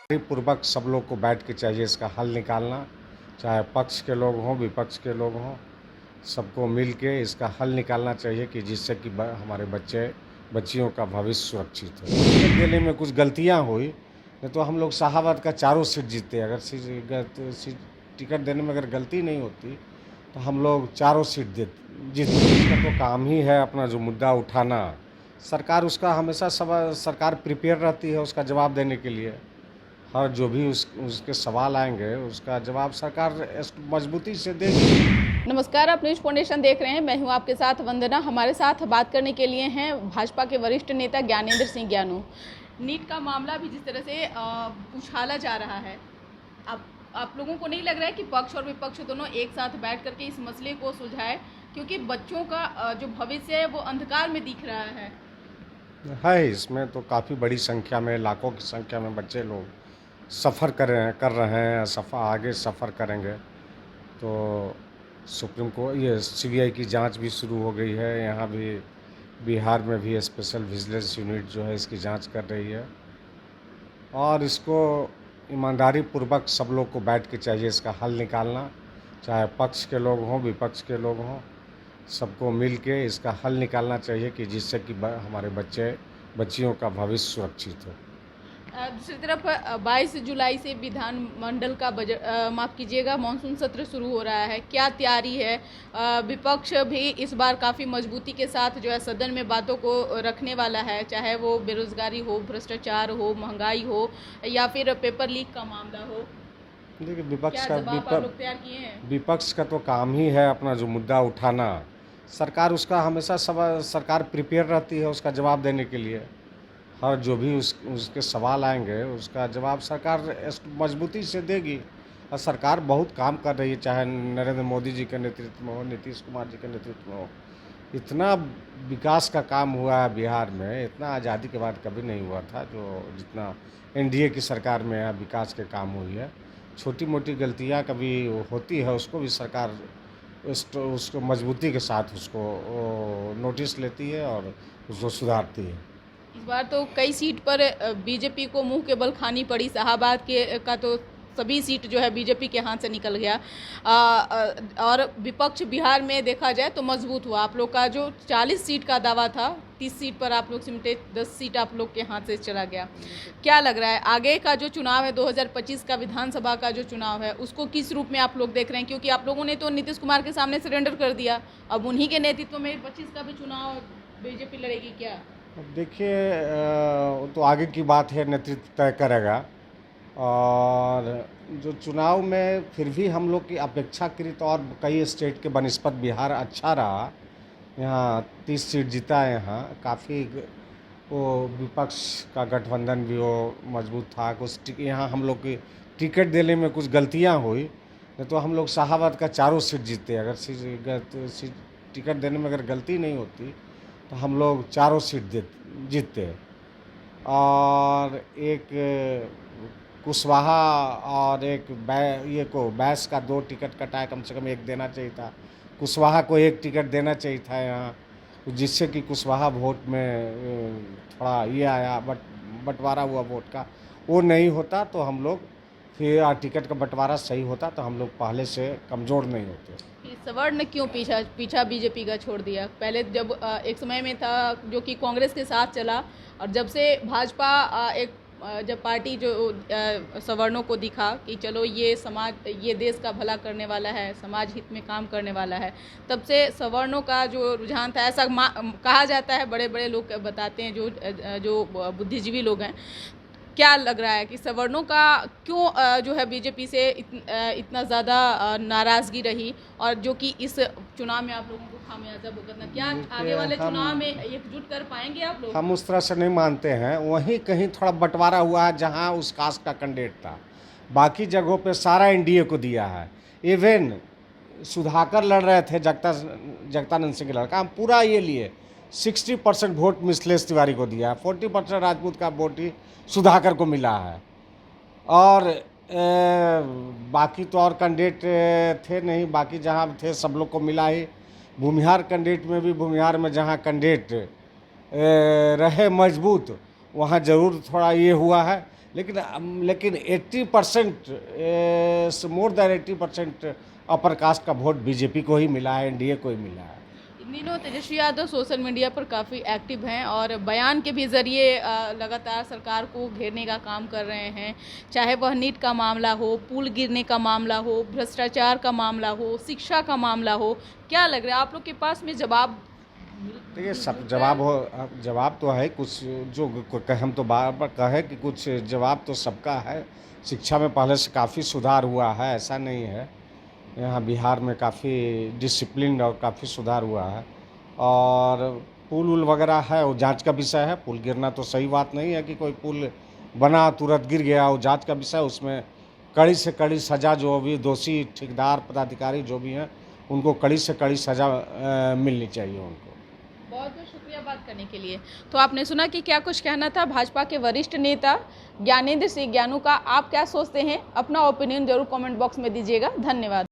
पूर्वक सब लोग को बैठ के चाहिए इसका हल निकालना, चाहे पक्ष के लोग हों विपक्ष के लोग हों, सबको मिल के इसका हल निकालना चाहिए कि जिससे कि हमारे बच्चियों का भविष्य सुरक्षित हो। टिकट देने में कुछ गलतियां हुई नहीं तो हम लोग शाहाबाद का चारों सीट जीते। अगर टिकट देने में अगर गलती नहीं होती तो हम लोग चारों सीट जीतते। इसका तो काम ही है अपना जो मुद्दा उठाना। सरकार उसका हमेशा सरकार प्रिपेयर रहती है उसका जवाब देने के लिए। हर जो भी उसके सवाल आएंगे उसका जवाब सरकार मजबूती से देगी। नमस्कार, आप न्यूज फाउंडेशन देख रहे हैं। मैं हूं आपके साथ वंदना। हमारे साथ बात करने के लिए हैं भाजपा के वरिष्ठ नेता ज्ञानेंद्र सिंह ज्ञानू। नीट का मामला भी जिस तरह से उछाला जा रहा है, आप लोगों को नहीं लग रहा है कि पक्ष और विपक्ष दोनों एक साथ बैठ करके इस मसले को सुलझाए, क्योंकि बच्चों का जो भविष्य है वो अंधकार में दिख रहा है। इसमें तो काफ़ी बड़ी संख्या में, लाखों की संख्या में बच्चे लोग सफ़र कर रहे हैं, आगे सफ़र करेंगे। तो सुप्रीम कोर्ट ये सीबीआई की जांच भी शुरू हो गई है। यहाँ भी बिहार में भी स्पेशल विजिलेंस यूनिट जो है इसकी जांच कर रही है और इसको ईमानदारी पूर्वक सब लोग को बैठ के चाहिए इसका हल निकालना, चाहे पक्ष के लोग हों विपक्ष के लोग हों, सबको मिल के इसका हल निकालना चाहिए कि जिससे कि हमारे बच्चियों का भविष्य सुरक्षित हो। दूसरी तरफ 22 जुलाई से विधानमंडल का बजट माफ़ कीजिएगा मानसून सत्र शुरू हो रहा है। क्या तैयारी है? विपक्ष भी इस बार काफ़ी मजबूती के साथ जो है सदन में बातों को रखने वाला है, चाहे वो बेरोजगारी हो, भ्रष्टाचार हो, महंगाई हो या फिर पेपर लीक का मामला हो। देखिए विपक्ष का तो काम ही है अपना जो मुद्दा उठाना। सरकार उसका हमेशा सरकार प्रिपेयर रहती है उसका जवाब देने के लिए। हर जो भी उसके सवाल आएंगे उसका जवाब सरकार मजबूती से देगी और सरकार बहुत काम कर रही है, चाहे नरेंद्र मोदी जी के नेतृत्व में हो, नीतीश कुमार जी के नेतृत्व में हो। इतना विकास का काम हुआ है बिहार में, इतना आज़ादी के बाद कभी नहीं हुआ था जो जितना एनडीए की सरकार में विकास के काम हुई है। छोटी मोटी गलतियां कभी होती है उसको भी सरकार उसको मजबूती के साथ उसको नोटिस लेती है और उसको सुधारती है। इस बार तो कई सीट पर बीजेपी को मुंह के बल खानी पड़ी। शाहाबाद के का तो सभी सीट जो है बीजेपी के हाथ से निकल गया। और विपक्ष बिहार में देखा जाए तो मजबूत हुआ। आप लोग का जो 40 सीट का दावा था, 30 सीट पर आप लोग सिमटे, 10 सीट आप लोग के हाथ से चला गया। क्या लग रहा है आगे का जो चुनाव है 2025 का विधानसभा का जो चुनाव है उसको किस रूप में आप लोग देख रहे हैं? क्योंकि आप लोगों ने तो नीतीश कुमार के सामने सरेंडर कर दिया, अब उन्हीं के नेतृत्व में 25 का भी चुनाव बीजेपी लड़ेगी क्या? अब देखिए तो आगे की बात है, नेतृत्व तय करेगा। और जो चुनाव में फिर भी हम लोग की अपेक्षाकृत और कई स्टेट के बनिस्पत बिहार अच्छा रहा। यहाँ 30 सीट जीता है। यहाँ काफ़ी वो विपक्ष का गठबंधन भी वो मजबूत था। कुछ यहाँ हम लोग की टिकट देने में कुछ गलतियाँ हुई नहीं तो हम लोग शाहाबाद का चारों सीट जीते। अगर टिकट देने में अगर गलती नहीं होती तो हम लोग चारों सीट जीतते। और एक कुशवाहा और एक बैस का 2 टिकट कटा है, कम से कम एक देना चाहिए था। कुशवाहा को 1 टिकट देना चाहिए था यहाँ, जिससे कि कुशवाहा वोट में थोड़ा ये आया, बंटवारा हुआ वोट का। वो नहीं होता तो हम लोग फिर टिकट का बंटवारा सही होता तो हम लोग पहले से कमज़ोर नहीं होते। सवर्ण ने क्यों पीछा बीजेपी का छोड़ दिया? पहले जब एक समय में था जो कि कांग्रेस के साथ चला, और जब से भाजपा जब पार्टी जो सवर्णों को दिखा कि चलो ये देश का भला करने वाला है, समाज हित में काम करने वाला है, तब से सवर्णों का जो रुझान था, ऐसा कहा जाता है, बड़े बड़े लोग बताते हैं जो बुद्धिजीवी लोग हैं। क्या लग रहा है कि सवर्णों का क्यों जो है बीजेपी से इतना ज़्यादा नाराज़गी रही, और जो कि इस चुनाव में आप लोगों को खामियाजा भुगतना? क्या आगे वाले चुनाव में एकजुट कर पाएंगे आप लोग? हम उस तरह से नहीं मानते हैं। वहीं कहीं थोड़ा बंटवारा हुआ है जहां उस कास्ट का कैंडिडेट था, बाकी जगहों पे सारा एनडीए को दिया है। इवन सुधाकर लड़ रहे थे, जगतानंद सिंह के लड़का, हम पूरा ये लिए 60% वोट मिथिलेश तिवारी को दिया है, 40% राजपूत का वोट ही सुधाकर को मिला है। और बाकी तो और कैंडिडेट थे नहीं, बाकी जहाँ थे सब लोग को मिला ही। भूमिहार कैंडिडेट में भी, भूमिहार में जहाँ कैंडिडेट रहे मजबूत, वहाँ ज़रूर थोड़ा ये हुआ है। लेकिन 80% मोर देन 80% अपर कास्ट का वोट बीजेपी को ही मिला है, एनडीए को ही मिला है। इन दिनों तेजस्वी यादव सोशल मीडिया पर काफ़ी एक्टिव हैं और बयान के भी ज़रिए लगातार सरकार को घेरने का काम कर रहे हैं, चाहे वह नीट का मामला हो, पुल गिरने का मामला हो, भ्रष्टाचार का मामला हो, शिक्षा का मामला हो। क्या लग रहा है आप लोग के पास में जवाब? देखिए, सब जवाब तो है कुछ, जो हम तो बार बार कहे कि कुछ जवाब तो सबका है। शिक्षा में पहले से काफ़ी सुधार हुआ है, ऐसा नहीं है। यहाँ बिहार में काफ़ी डिसिप्लिन और काफ़ी सुधार हुआ है। और पुल उल वगैरह है, वो जांच का विषय है। पुल गिरना तो सही बात नहीं है कि कोई पुल बना तुरंत गिर गया, वो जांच का विषय। उसमें कड़ी से कड़ी सज़ा, जो भी दोषी ठेकेदार पदाधिकारी जो भी हैं उनको कड़ी से कड़ी सज़ा मिलनी चाहिए उनको। बहुत बहुत शुक्रिया बात करने के लिए। तो आपने सुना कि क्या कुछ कहना था भाजपा के वरिष्ठ नेता ज्ञानेंद्र सिंह ज्ञानू का। आप क्या सोचते हैं? अपना ओपिनियन जरूर कमेंट बॉक्स में दीजिएगा। धन्यवाद।